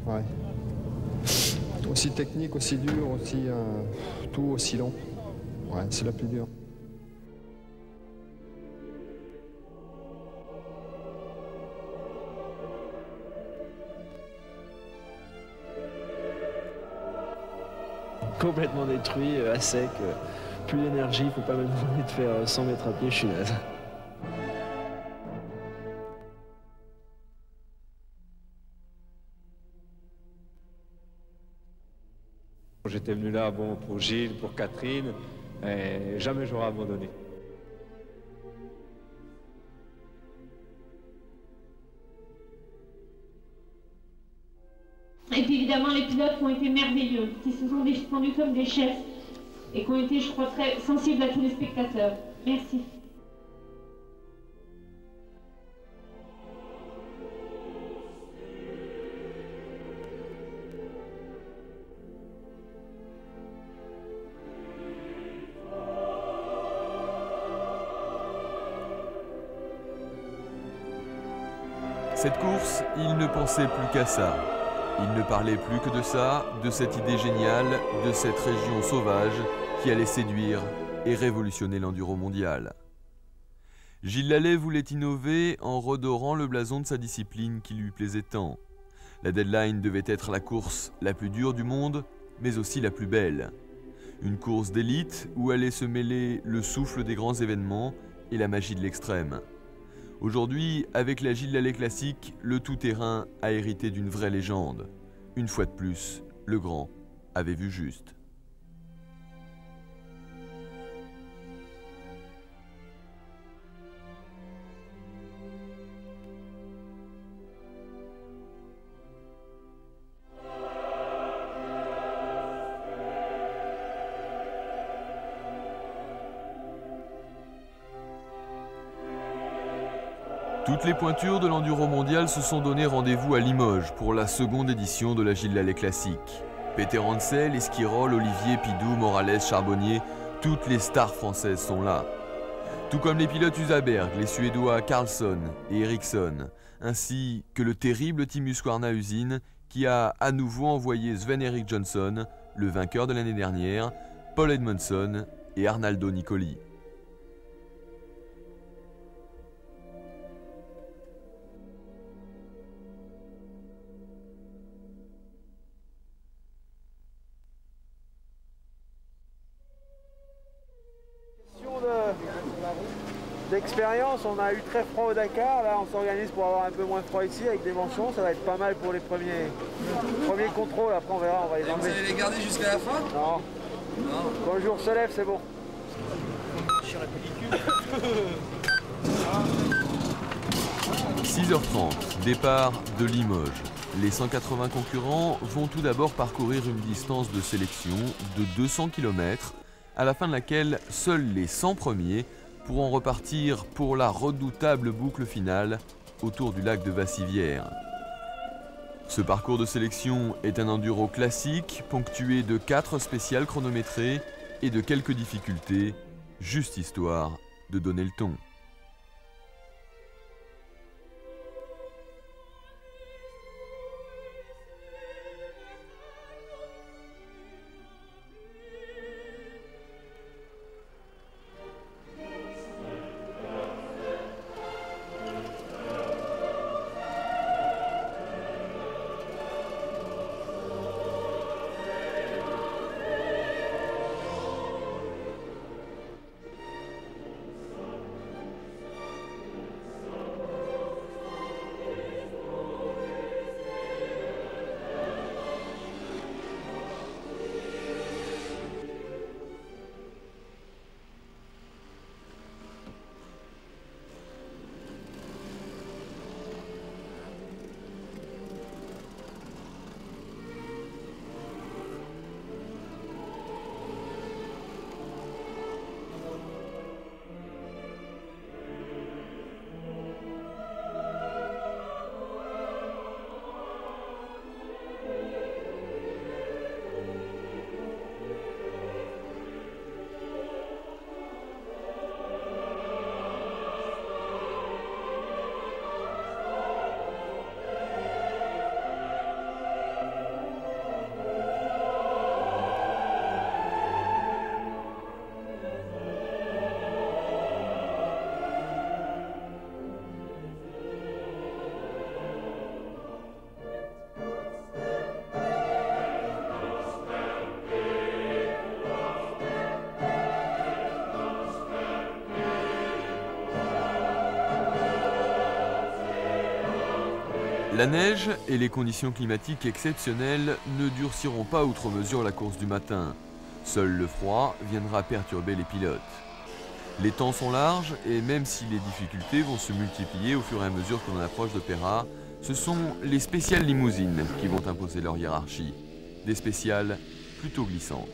Ouais. Aussi technique, aussi dur, aussi tout aussi long. Ouais, c'est la plus dure. Complètement détruit, à sec, plus d'énergie, il faut pas me demander de faire 100 mètres à pied, je suis naze. J'étais venu là pour Gilles, pour Catherine, et jamais j'aurais abandonné. Et puis évidemment les pilotes qui ont été merveilleux, qui se sont défendus comme des chefs et qui ont été, je crois, très sensibles à tous les spectateurs. Merci. Cette course, il ne pensait plus qu'à ça. Il ne parlait plus que de ça, de cette idée géniale, de cette région sauvage qui allait séduire et révolutionner l'enduro mondial. Gilles Lallet voulait innover en redorant le blason de sa discipline qui lui plaisait tant. La deadline devait être la course la plus dure du monde, mais aussi la plus belle. Une course d'élite où allait se mêler le souffle des grands événements et la magie de l'extrême. Aujourd'hui, avec la Gilles Lallet classique, le tout-terrain a hérité d'une vraie légende. Une fois de plus, le grand avait vu juste. Toutes les pointures de l'enduro mondial se sont donné rendez-vous à Limoges pour la seconde édition de la Gilles Lallet classique. Peter Hansel, Esquirol, Olivier, Pidou, Morales, Charbonnier, toutes les stars françaises sont là. Tout comme les pilotes Usaberg, les Suédois Carlsson et Eriksson, ainsi que le terrible Team Husqvarna Usine qui a à nouveau envoyé Sven-Erik Johnson, le vainqueur de l'année dernière, Paul Edmondson et Arnaldo Nicoli. D'expérience, on a eu très froid au Dakar, là on s'organise pour avoir un peu moins froid ici avec des manchons, ça va être pas mal pour les premiers contrôles, après on verra, on va les enlever. Vous allez les garder jusqu'à la fin? Non. Quand le jour se lève, c'est bon. 6h30, départ de Limoges. Les 180 concurrents vont tout d'abord parcourir une distance de sélection de 200 km, à la fin de laquelle seuls les 100 premiers pourront repartir pour la redoutable boucle finale autour du lac de Vassivière. Ce parcours de sélection est un enduro classique ponctué de 4 spéciales chronométrées et de quelques difficultés, juste histoire de donner le ton. La neige et les conditions climatiques exceptionnelles ne durciront pas outre mesure la course du matin. Seul le froid viendra perturber les pilotes. Les temps sont larges et même si les difficultés vont se multiplier au fur et à mesure que l'on approche de Pérat, ce sont les spéciales limousines qui vont imposer leur hiérarchie. Des spéciales plutôt glissantes.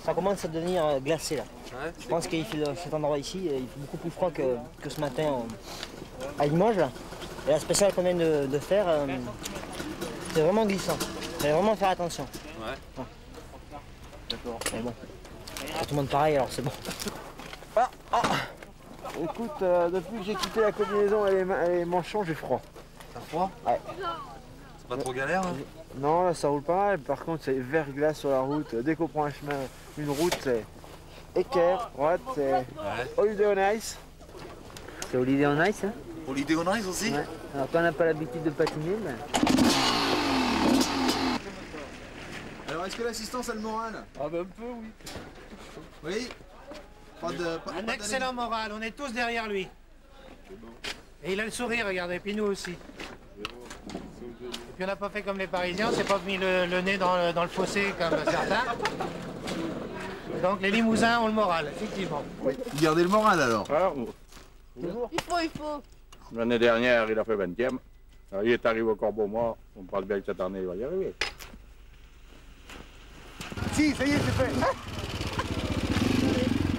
Ça commence à devenir glacé là. Ouais, je pense qu'il fait cet endroit ici, il fait beaucoup plus froid que ce matin à Limoges. Là. Et la spéciale qu'on vient de faire, c'est vraiment glissant. Il faut vraiment faire attention. Ouais. D'accord. Mais bon, tout le monde pareil alors c'est bon. Écoute, depuis que j'ai quitté la combinaison et les manchons, j'ai froid. T'as froid? Ouais. C'est pas trop galère hein? Non, là ça roule pas mal. Par contre, c'est verglas sur la route. Dès qu'on prend un chemin, une route, c'est équerre, droite, c'est Holiday on Ice. C'est Holiday on Ice, hein? Holiday on Ice aussi? Ouais. Alors quand on n'a pas l'habitude de patiner, ben... Alors est-ce que l'assistance a le moral? Ah ben un peu oui. Oui? Un excellent moral, on est tous derrière lui. Et il a le sourire, regardez, et puis nous aussi. Et puis on n'a pas fait comme les Parisiens, on s'est pas mis le nez dans le fossé comme certains. Donc les Limousins ont le moral, effectivement. Oui. Vous gardez le moral alors? Ah, Il faut. L'année dernière, il a fait 20e. Alors, il est arrivé au Corbeau-Mois. On parle bien que cette année, il va y arriver. Si, ça y est, c'est fait.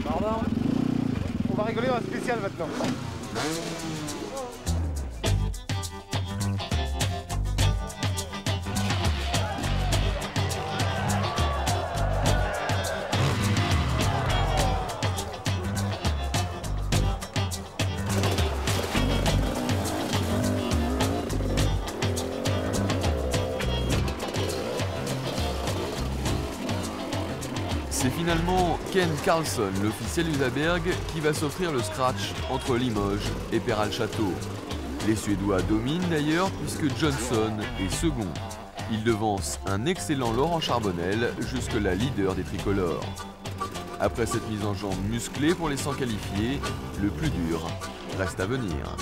Pardon. On va rigoler dans la spéciale maintenant. C'est finalement Ken Carlson, l'officiel Usaberg, qui va s'offrir le scratch entre Limoges et Péral-Château. Les Suédois dominent d'ailleurs puisque Johnson est second. Il devance un excellent Laurent Charbonnel, jusque-là leader des tricolores. Après cette mise en jambe musclée pour les 100 qualifiés, le plus dur reste à venir.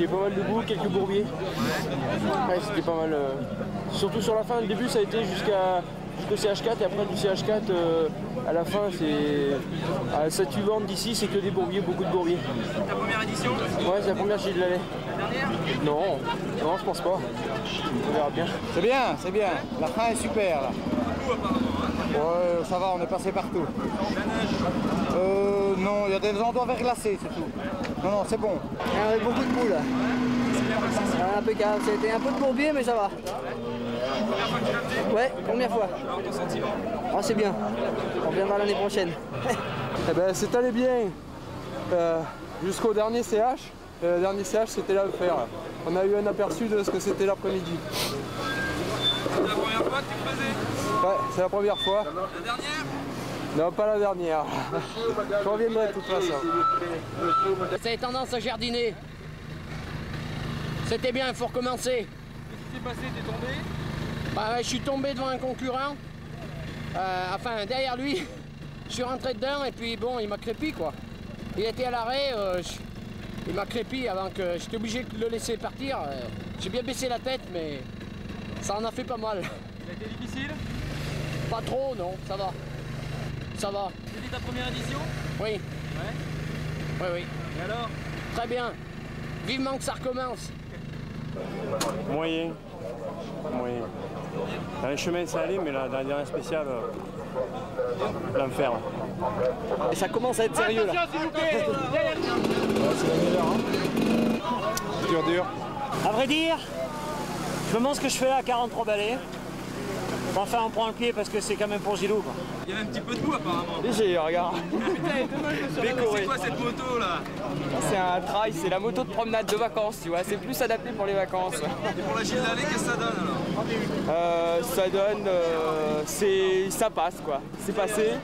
pas mal de boue, quelques bourbiers. Ouais, c'était pas mal. Surtout sur la fin, le début ça a été jusqu'au CH4 et après du CH4 à la fin c'est à 7-8 bornes d'ici, c'est que des bourbiers, beaucoup de bourbiers. C'est ta première édition? Ouais, c'est la première Gilles Lallet. La dernière? Non, je pense pas. On verra bien. C'est bien, c'est bien. La fin est super là. Ouais, ça va, on est passé partout. Non, il y a des endroits verglacés, c'est tout. Non, c'est bon. Avec beaucoup de boue là. Impeccable, ça a été un peu de bourbier mais ça va. Ouais, première fois. Oh, c'est bien. On reviendra l'année prochaine. Eh ben, c'est allé bien jusqu'au dernier CH. Le dernier CH, c'était là le fer. On a eu un aperçu de ce que c'était l'après-midi. C'est la première fois que tu faisais? Ouais, c'est la première fois. La dernière? Non, pas la dernière. Je reviendrai de toute façon. Ça a tendance à jardiner. C'était bien, il faut recommencer. Qu'est-ce qui s'est passé? T'es tombé? Bah, je suis tombé devant un concurrent. Enfin, derrière lui. Je suis rentré dedans et puis bon, il m'a crépi quoi. Il était à l'arrêt, il m'a crépi avant que j'étais obligé de le laisser partir. J'ai bien baissé la tête, mais ça en a fait pas mal. Ça a été difficile? Pas trop, non, ça va. Ça va. C'était ta première édition? Oui. Ouais. Oui. Et alors? Très bien. Vivement que ça recommence. Moyen. Dans les chemins ça allait, mais la dernière spéciale, l'enfer. Et ça commence à être sérieux là. Attention s'il vous plaît. C'est la meilleure, hein. Dur. À vrai dire, je me demande ce que je fais là à 43 balais. Enfin, on prend le pied parce que c'est quand même pour Gilou quoi. Il y avait un petit peu de boue apparemment. Léger, regarde. Putain, elle est dommage de se Décoré. C'est quoi cette moto là? C'est un trail, c'est la moto de promenade de vacances, tu vois. C'est plus adapté pour les vacances. Et pour la Gilles Lallet, qu'est-ce que ça donne alors? Ça donne, ça passe quoi. C'est passé,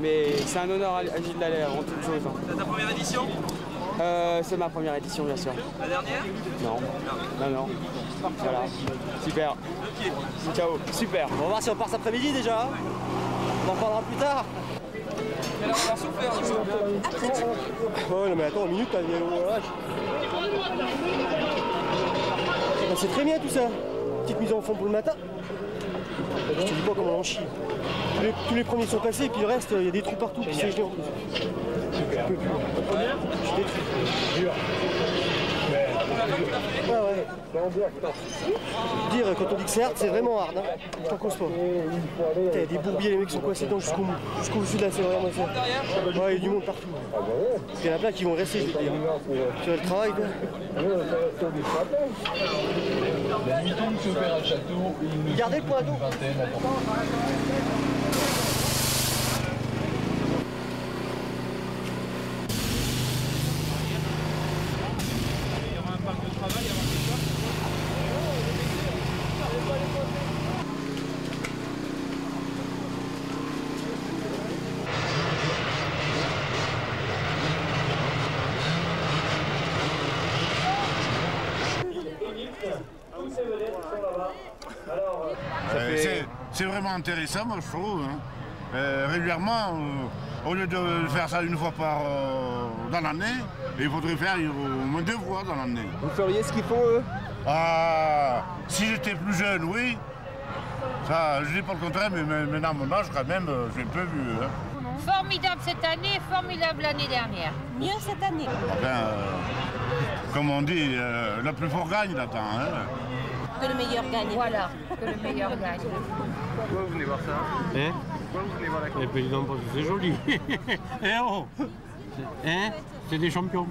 mais c'est un honneur à Gilles Lallet avant toute chose. Hein. C'est ta première édition? C'est ma première édition bien sûr. La dernière? Non. Voilà, super. Ok. Ciao, super. On va voir si on part cet après-midi déjà. On en parlera plus tard. Elle a encore souffert là. Oh non mais attends, une minute, t'as c'est très bien tout ça. Petite mise en fond pour le matin. Je te dis pas comment on en chie. Tous les premiers sont passés et puis le reste, il y a des trous partout, puis c'est gelé en plus. Je peux plus. Je détruis. Dur. Dire quand on dit que c'est hard, c'est vraiment hard. Hein. Je t'en cause pas. Il y a des bourbiers, les mecs sont coincés dedans jusqu'au dessus de la selle. Ouais, il y a du monde partout. Il y en a plein qui vont rester, je veux dire. Tu vois le travail quoi. Gardez le point d'eau. C'est vraiment intéressant, moi je trouve. Hein. Régulièrement, au lieu de faire ça une fois dans l'année, il faudrait faire au moins 2 fois dans l'année. Vous feriez ce qu'il faut eux? Si j'étais plus jeune, oui. Ça, je dis pas le contraire, mais maintenant, à mon âge, quand même, j'ai un peu vu. Hein. Formidable cette année, formidable l'année dernière. Mieux cette année. Enfin, comme on dit, le plus fort gagne là-dedans. Hein. Que le meilleur gagne. Voilà, que le meilleur gagne. Pourquoi vous venez voir ça? Hein? Pourquoi vous venez voir la course? Eh bien, parce que c'est joli. Eh oh! Hein? C'est des champions.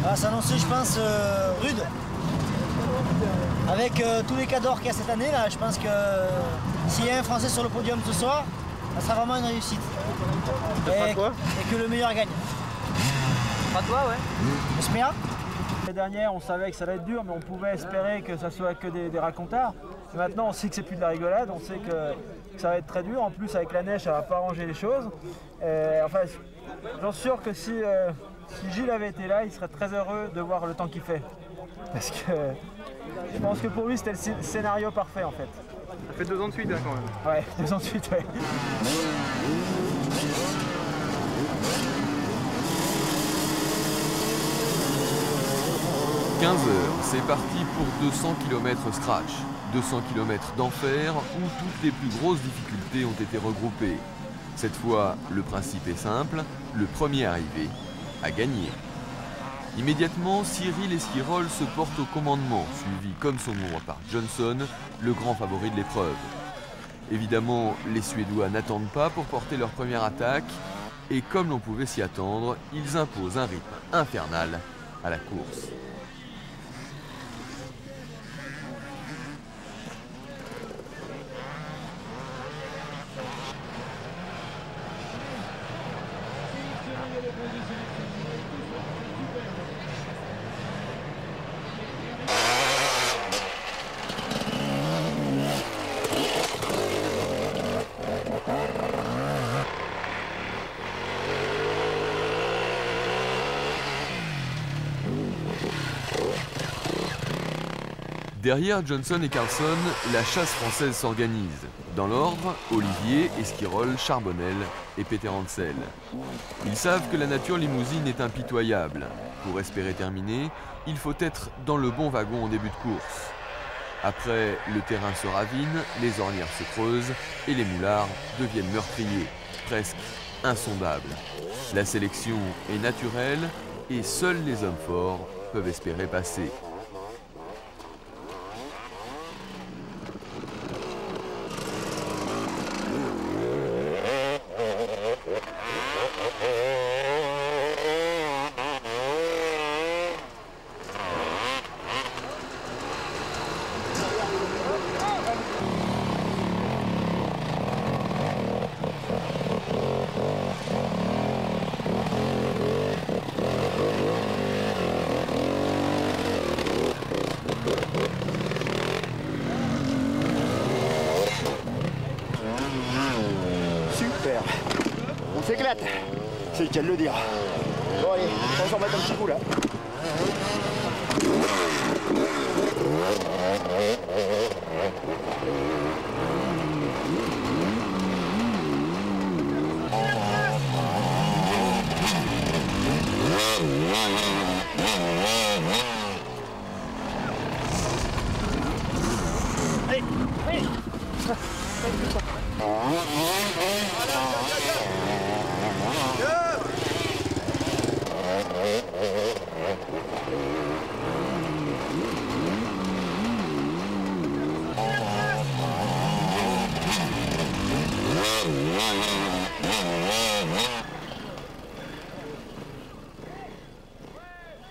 Ça va s'annoncer, je pense, rude. Avec tous les cadors qu'il y a cette année, là, je pense que s'il y a un Français sur le podium ce soir, ça sera vraiment une réussite. Et que le meilleur gagne. Pas toi, ouais. J'espère. L'année dernière, on savait que ça allait être dur, mais on pouvait espérer que ça soit que des racontards. Et maintenant, on sait que c'est plus de la rigolade, on sait que ça va être très dur. En plus, avec la neige, ça va pas arranger les choses. Enfin, j'en suis sûr que si Gilles avait été là, il serait très heureux de voir le temps qu'il fait. Parce que je pense que pour lui, c'était le scénario parfait, en fait. Ça fait 2 ans de suite, hein, quand même. Ouais, 2 ans de suite, ouais. 15 h, c'est parti pour 200 km scratch. 200 km d'enfer où toutes les plus grosses difficultés ont été regroupées. Cette fois, le principe est simple, le premier arrivé a gagné. Immédiatement, Cyril Esquirol se porte au commandement, suivi comme son ombre par Johnson, le grand favori de l'épreuve. Évidemment, les Suédois n'attendent pas pour porter leur première attaque, et comme l'on pouvait s'y attendre, ils imposent un rythme infernal à la course. Derrière Johnson et Carlson, la chasse française s'organise. Dans l'ordre, Olivier, Esquirol, Charbonnel et Peter Hansel. Ils savent que la nature limousine est impitoyable. Pour espérer terminer, il faut être dans le bon wagon en début de course. Après, le terrain se ravine, les ornières se creusent et les moulards deviennent meurtriers, presque insondables. La sélection est naturelle et seuls les hommes forts peuvent espérer passer. Super. On s'éclate. C'est le cas de le dire. Bon allez, on va s'en mettre un petit coup là. Allez, allez.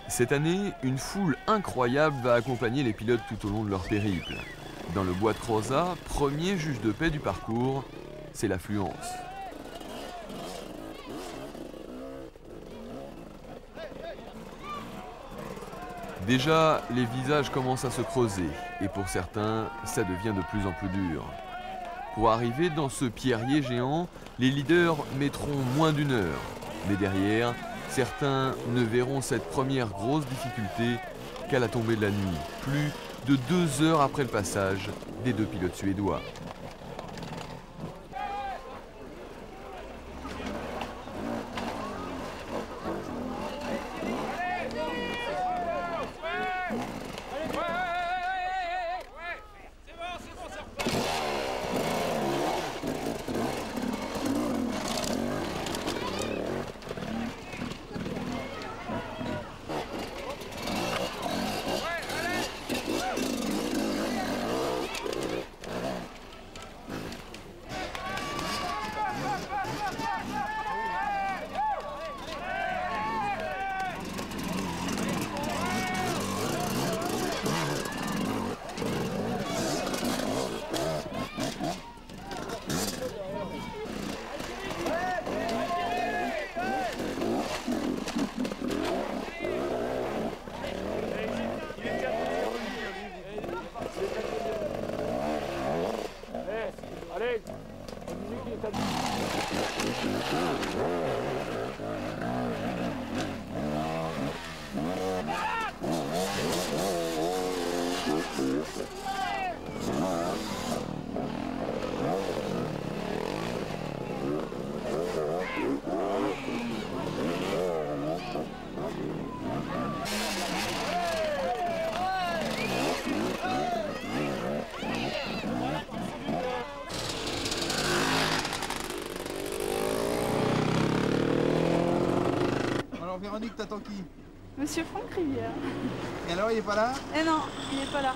Cette année, une foule incroyable va accompagner les pilotes tout au long de leur périple. Dans le bois de Crozat, premier juge de paix du parcours, c'est l'affluence. Déjà, les visages commencent à se creuser et pour certains, ça devient de plus en plus dur. Pour arriver dans ce pierrier géant, les leaders mettront moins d'1 heure. Mais derrière, certains ne verront cette première grosse difficulté qu'à la tombée de la nuit, plus de 2 heures après le passage des 2 pilotes suédois. Véronique, t'attends qui? Monsieur Franck Rivière. Et alors, il est pas là? Eh non, il est pas là.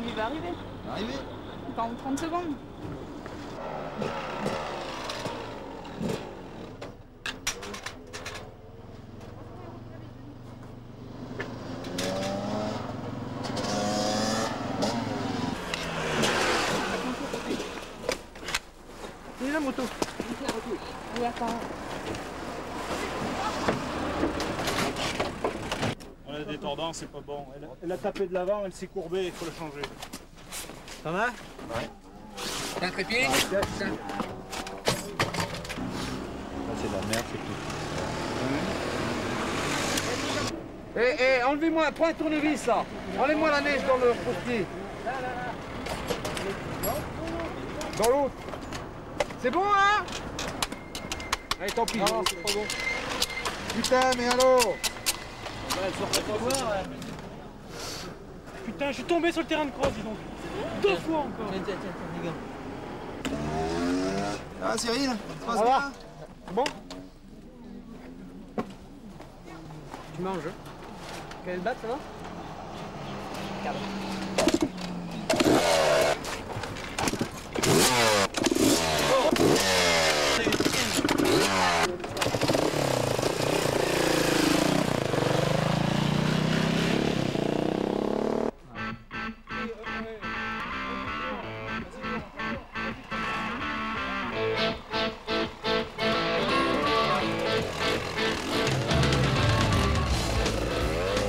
Il va arriver. Il va arriver? Dans 30 secondes. Il est la moto. Oui, attends. On a des tordants, c'est pas bon. Elle a tapé de l'avant, elle s'est courbée, il faut la changer. Ça va? Ouais. T'as un trépied? Ça, c'est de la merde, c'est tout. Eh, enlevez-moi, prends un tournevis là. Enlève-moi la neige dans le postier. Dans l'autre. C'est bon, hein? Allez, tant pis. Non, c'est pas bon. Putain, mais alors? Putain, je suis tombé sur le terrain de cross, dis donc. 2 fois encore. Tiens, les gars. Ça va, Cyril? Ça passe Ça bien? va? C'est bon? Tu manges? Quel bat, ça va?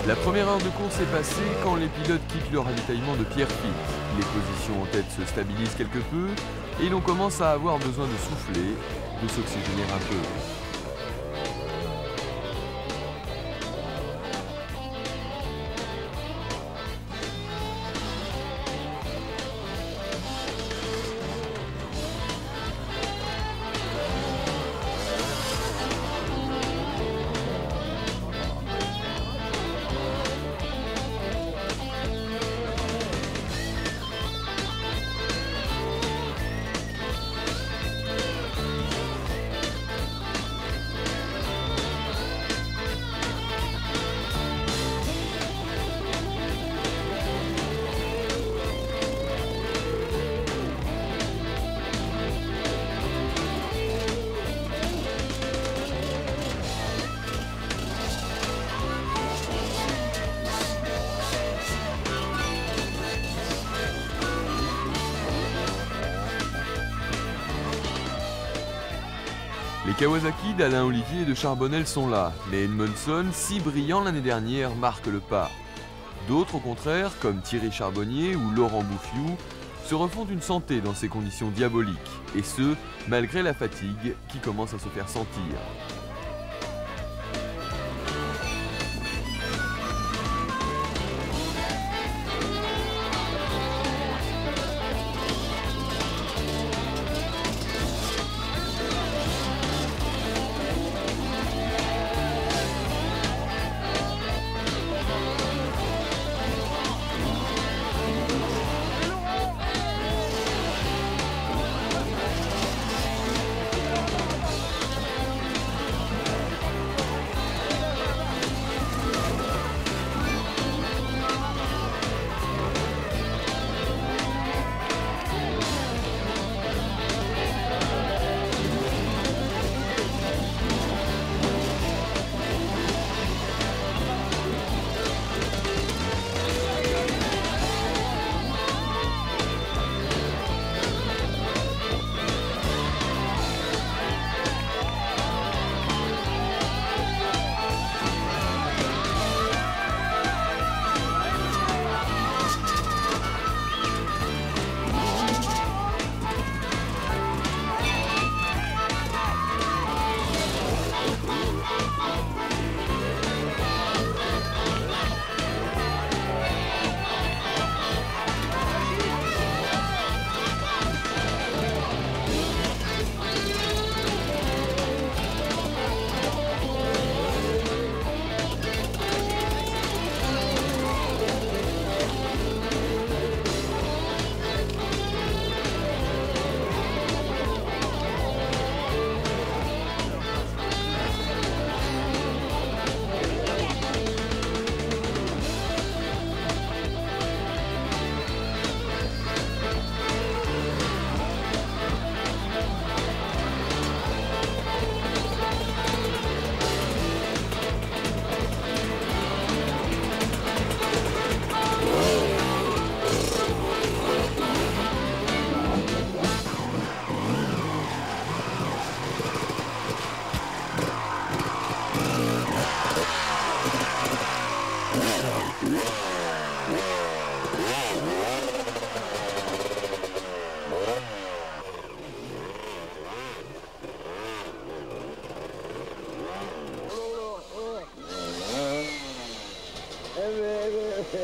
La première heure de course est passée quand les pilotes quittent le ravitaillement de Pierrefitte. Les positions en tête se stabilisent quelque peu et l'on commence à avoir besoin de souffler, de s'oxygéner un peu. Les Kawasaki d'Alain Olivier et de Charbonnel sont là, mais Edmondson, si brillant l'année dernière, marque le pas. D'autres, au contraire, comme Thierry Charbonnier ou Laurent Bouffiou, se refont une santé dans ces conditions diaboliques, et ce, malgré la fatigue qui commence à se faire sentir. Non,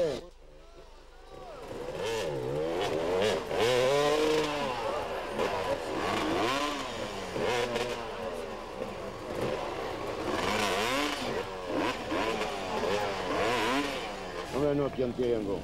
non, pian piano.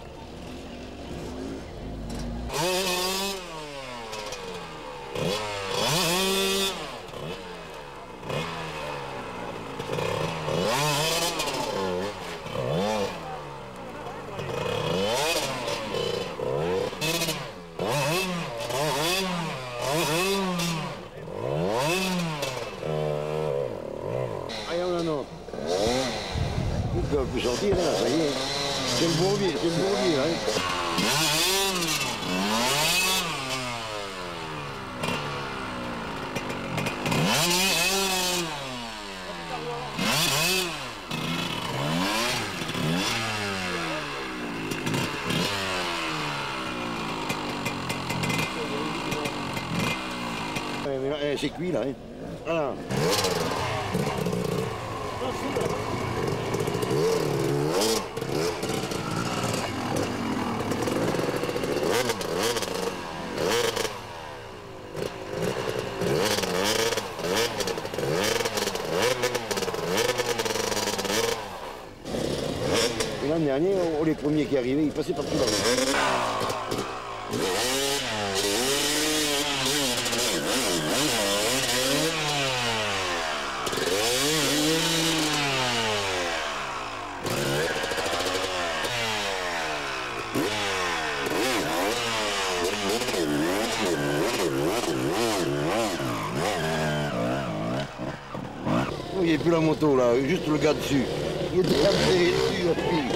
Ils peuvent plus sortir, là, ça y est. C'est le bourbier, hein. C'est cuit, là, hein. Voilà. L'an dernier, les premiers qui arrivaient, ils passaient partout là. Il n'y a plus la moto là, juste le gars dessus. Il était enterré dessus, la fille.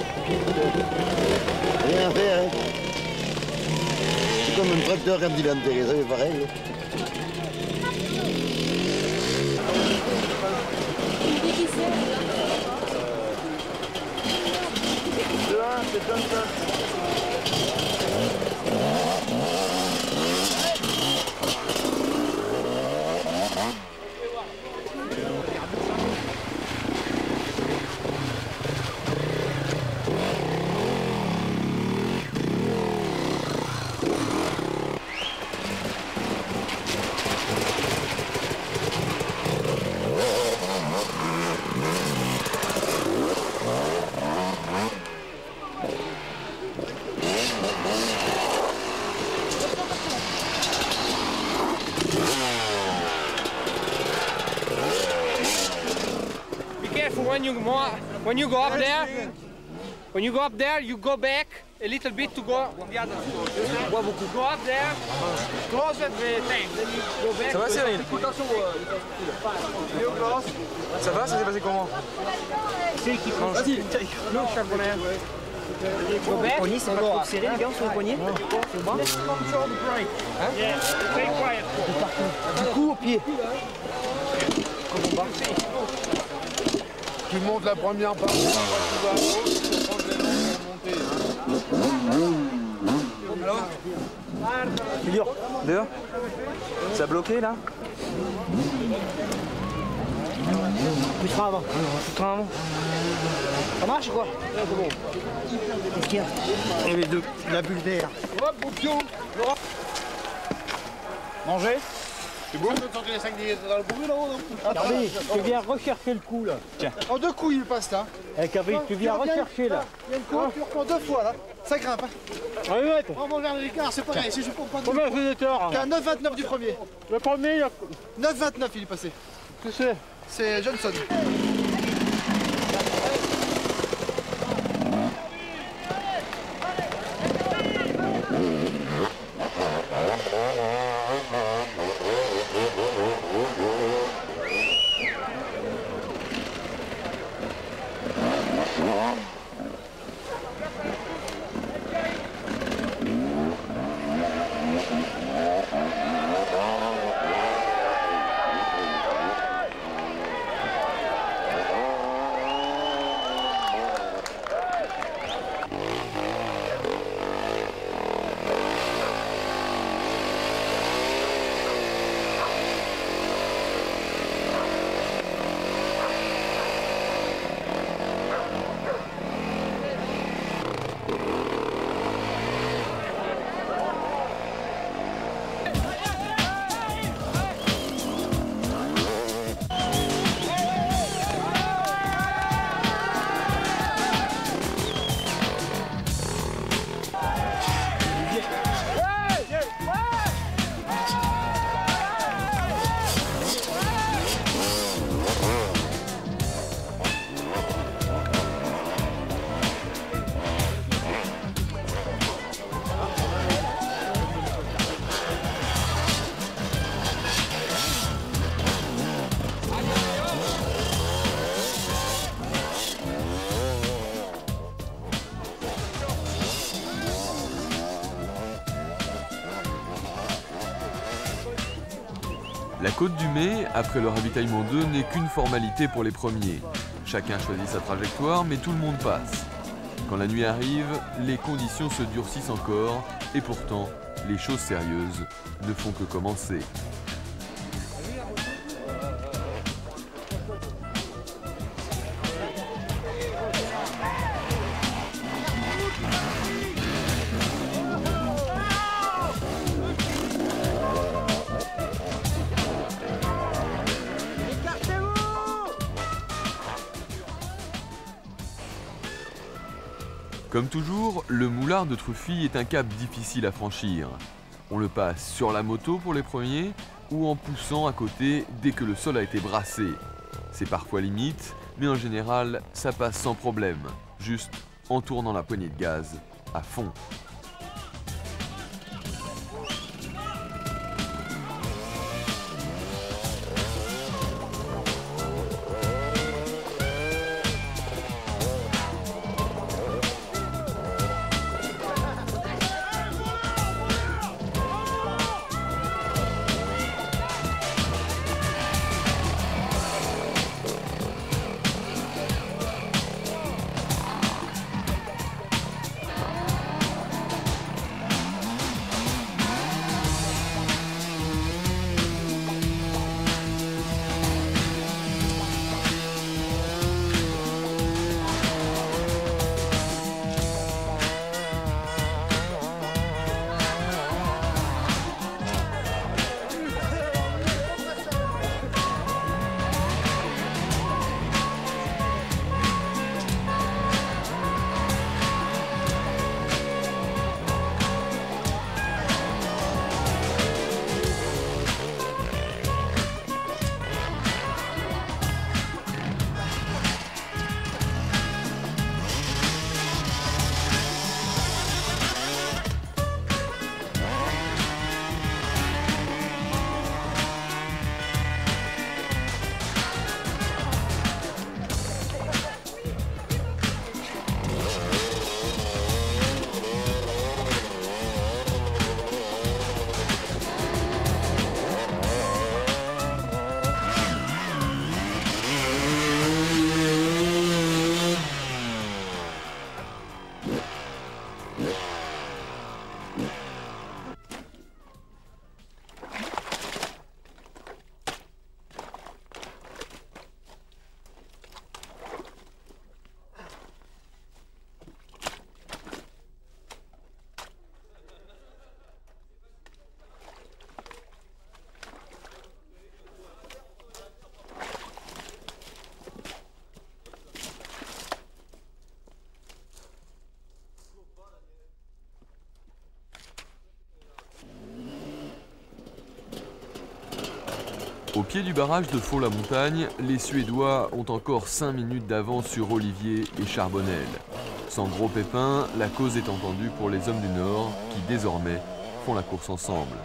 Rien à faire, hein. C'est comme un tracteur quand il est enterré, ça fait pareil. C'est comme ça. When you go up there, you go back a little bit to go on the other side. Go up there, closer the tank, then you go back. Ça va Cyril? Ça va? Ça s'est passé comment? Vas-y, non, charbonnaire. Le poignet, c'est pas trop serré, les gars, sur le poignet. C'est bon. Du coup, au pied. Tu montes la première partie, tu vas à gauche, tu prends les langues pour monter. Alors? C'est dur. Dehors? Ça a bloqué là? Plus train avant. Ça marche ou quoi? C'est bon. Qu'est-ce qu'il y a? Il y avait de la bulle d'air. Hop, au pion. Manger? C'est bon? Tu peux sortir les 5 dans le bourru là-haut, non? Regardez, tu viens rechercher le coup là. Tiens. En 2 coups il passe là. Eh Kavik, tu viens rechercher là. Il y a une coupe, tu reprends 2 fois là. Ça grimpe. Hein. Ouais, ouais. On va vers l'écart, c'est pareil. Si je prends pas de. Combien vous êtes tort? Il y a 9,29 du premier. Le premier, il y a. 9,29 il est passé. Qui c'est? C'est Johnson. La côte du Mai, après le ravitaillement 2, n'est qu'une formalité pour les premiers. Chacun choisit sa trajectoire, mais tout le monde passe. Quand la nuit arrive, les conditions se durcissent encore, et pourtant, les choses sérieuses ne font que commencer. Comme toujours, le moulard de Truffy est un cap difficile à franchir. On le passe sur la moto pour les premiers ou en poussant à côté dès que le sol a été brassé. C'est parfois limite, mais en général, ça passe sans problème, juste en tournant la poignée de gaz à fond. Au pied du barrage de Font-la-Montagne, les Suédois ont encore 5 minutes d'avance sur Olivier et Charbonnel. Sans gros pépins, la cause est entendue pour les hommes du Nord qui désormais font la course ensemble.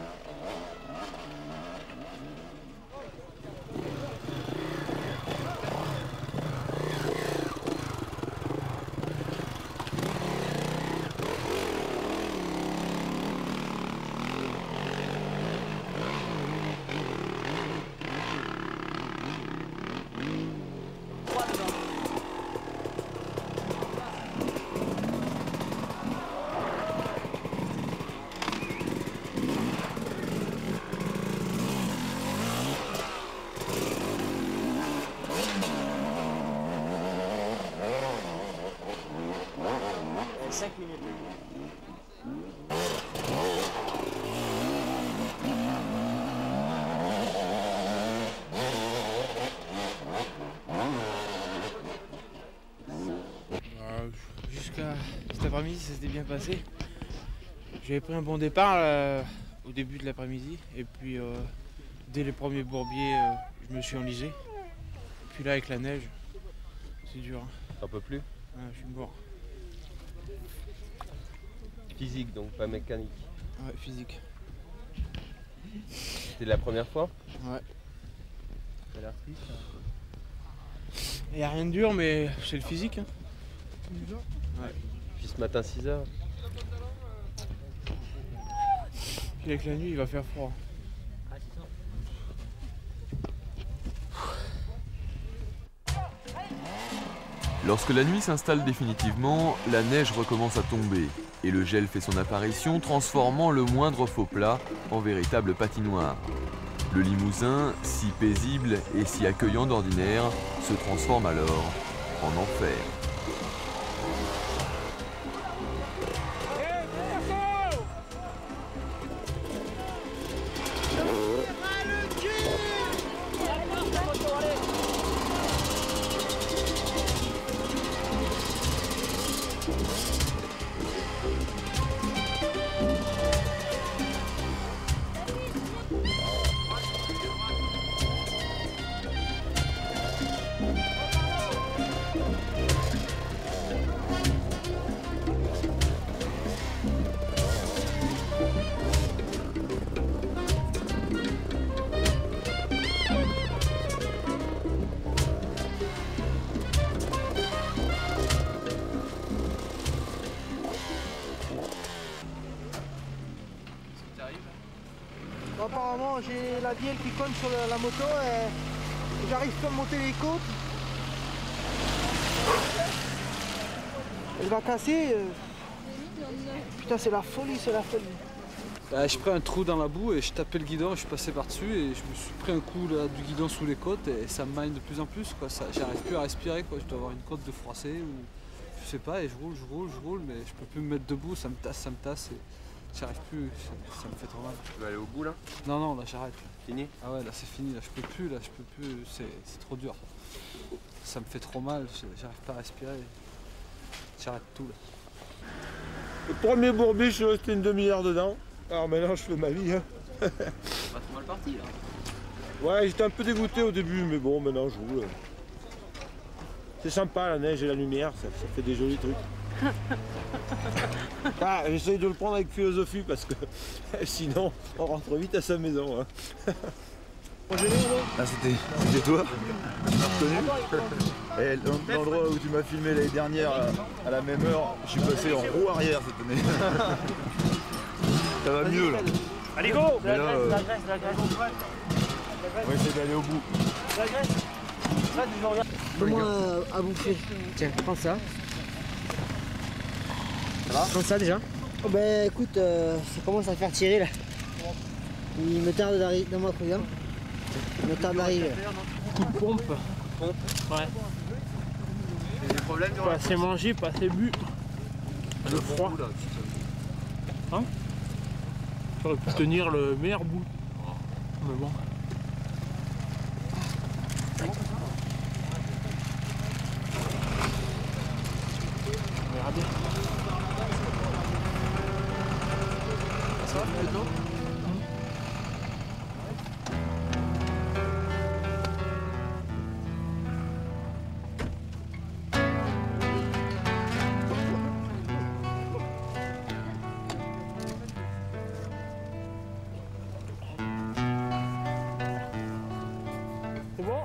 Jusqu'à cet après-midi, ça s'était bien passé. J'avais pris un bon départ au début de l'après-midi et puis dès les premiers bourbiers, je me suis enlisé. Puis là, avec la neige, c'est dur. T'en peux plus? Je suis mort. Physique donc, pas mécanique? Ouais, physique. C'était la première fois? Ouais. T'as l'air triste? Il n'y a rien de dur, mais c'est le physique. Hein. Ouais. Puis ce matin 6h? Puis avec la nuit, il va faire froid. Lorsque la nuit s'installe définitivement, la neige recommence à tomber et le gel fait son apparition, transformant le moindre faux plat en véritable patinoire. Le Limousin, si paisible et si accueillant d'ordinaire, se transforme alors en enfer. Apparemment j'ai la bielle qui colle sur la moto et j'arrive pas à monter les côtes. Elle va casser. Putain c'est la folie, c'est la folie. J'ai pris un trou dans la boue et je tapais le guidon, je suis passé par-dessus et je me suis pris un coup là, du guidon sous les côtes et ça me mine de plus en plus. J'arrive plus à respirer, quoi. Je dois avoir une côte de froissée ou je sais pas et je roule, mais je peux plus me mettre debout, ça me tasse et j'arrive plus, ça me fait trop mal. Tu vas aller au bout là? Non, là j'arrête. Fini? Ah ouais, là c'est fini, là je peux plus, c'est trop dur. Ça me fait trop mal, j'arrive pas à respirer. J'arrête tout là. Le premier bourbier, je suis resté une demi-heure dedans. Alors maintenant je fais ma vie. Hein. Pas trop mal parti là. Ouais, j'étais un peu dégoûté au début, mais bon, maintenant je roule. C'est sympa la neige et la lumière, ça fait des jolis trucs. Ah, j'essaye de le prendre avec philosophie parce que sinon on rentre vite à sa maison. Hein. Ah, c'était toi? Tu m'as reconnu? Et l'endroit où tu m'as filmé l'année dernière à la même heure, je suis passé en roue arrière cette année. Ça va mieux là. Allez go! Mais là, la graisse. on va essayer d'aller au bout. La graisse. Là, tu me regardes. Donne-moi à bouffer. Tiens, prends ça. Ça va? Prends ça déjà. Oh, ben écoute, ça commence à faire tirer là. Il me tarde d'arriver dans ma programme. Il me tarde d'arriver. Coup de pompe. Ouais. Des problèmes Pas assez mangé, pas assez bu. Le froid. Hein? J'aurais pu tenir le meilleur bout. Mais bon. Regardez. Ça va maintenant? C'est bon?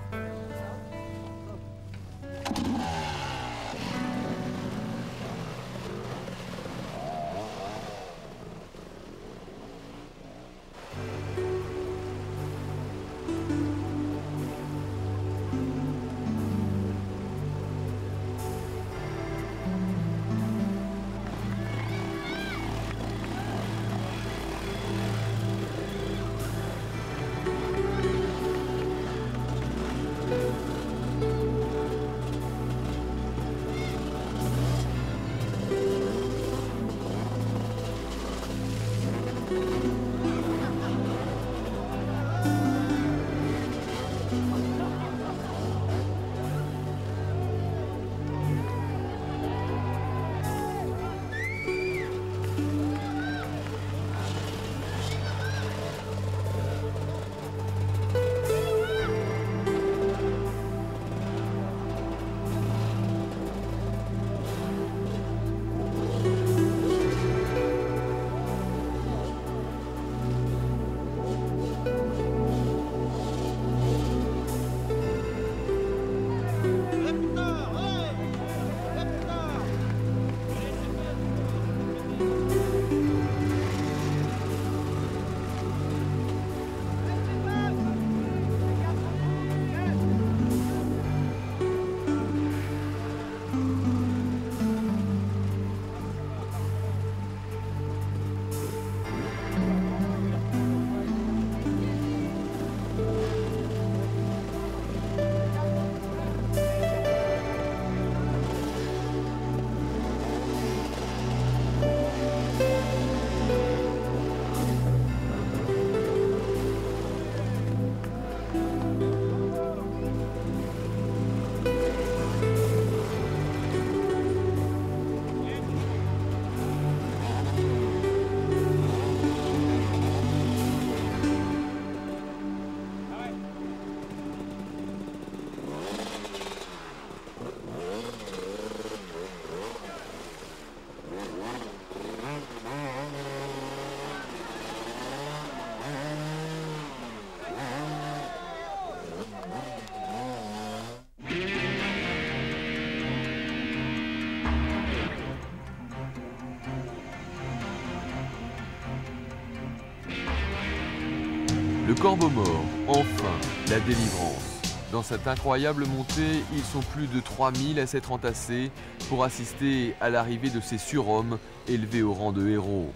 Le Corbeau Mort, enfin, la délivrance. Dans cette incroyable montée, ils sont plus de 3000 à s'être entassés pour assister à l'arrivée de ces surhommes élevés au rang de héros.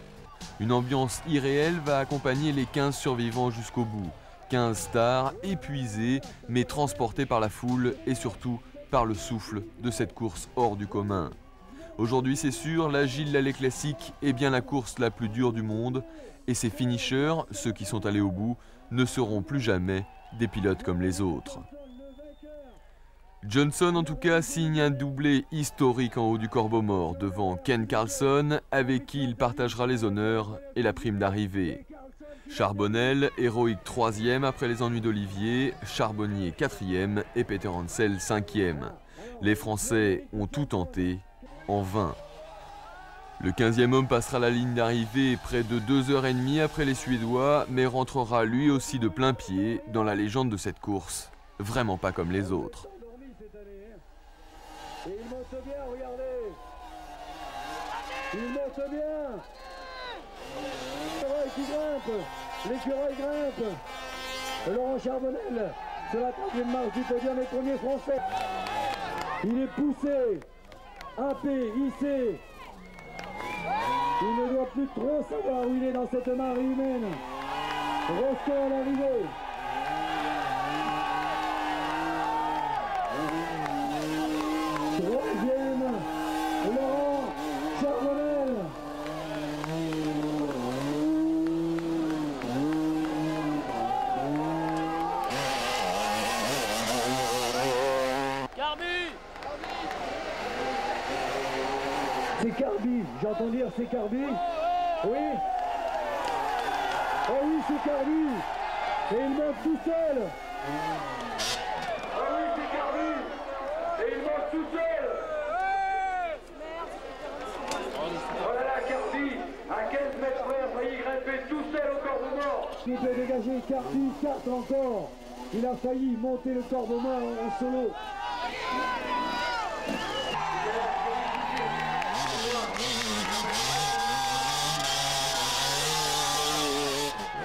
Une ambiance irréelle va accompagner les 15 survivants jusqu'au bout. 15 stars épuisés, mais transportés par la foule et surtout par le souffle de cette course hors du commun. Aujourd'hui, c'est sûr, la Gilles Lallet Classique est bien la course la plus dure du monde. Et ces finishers, ceux qui sont allés au bout, ne seront plus jamais des pilotes comme les autres. Johnson, en tout cas, signe un doublé historique en haut du Corbeau Mort devant Ken Carlson, avec qui il partagera les honneurs et la prime d'arrivée. Charbonnel, héroïque 3e après les ennuis d'Olivier, Charbonnier 4e et Peter Hansel 5e. Les Français ont tout tenté, en vain. Le 15e homme passera la ligne d'arrivée près de 2h30 après les Suédois, mais rentrera lui aussi de plein pied dans la légende de cette course, vraiment pas comme les autres. Et il monte bien, regardez. Il monte bien. L'écureuil qui grimpe. L'écureuil grimpe. Laurent Charbonnel sur la 3e marche du podium, les premiers Français. Il est poussé, happé, hissé. Il ne doit plus trop savoir où il est dans cette marée humaine. Roscoe à l'arrivée. Troisième, Laurent Charbonnel. Carby! C'est Carby, j'entends dire c'est Carby. Oui. Oh oui, c'est Carby. Et il monte tout seul. Ah oui, c'est Carby. Et il monte tout seul. Oh là là, Carby, à 15 mètres près, a failli grimper tout seul au Corbeau Mort. Il peut dégager, Carby carte encore. Il a failli monter le Corbeau Mort en solo.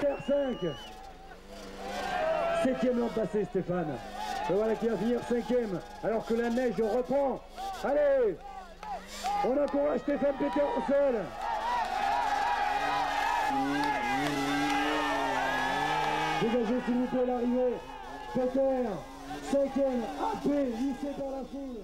R5. 7e l'an passé, Stéphane. Et voilà qui va finir 5e, alors que la neige reprend. Allez, on encourage Stéphane Peter Hansel. Dégagez s'il vous plaît l'arrivée. Peter, 5e, happé, lissé par la foule.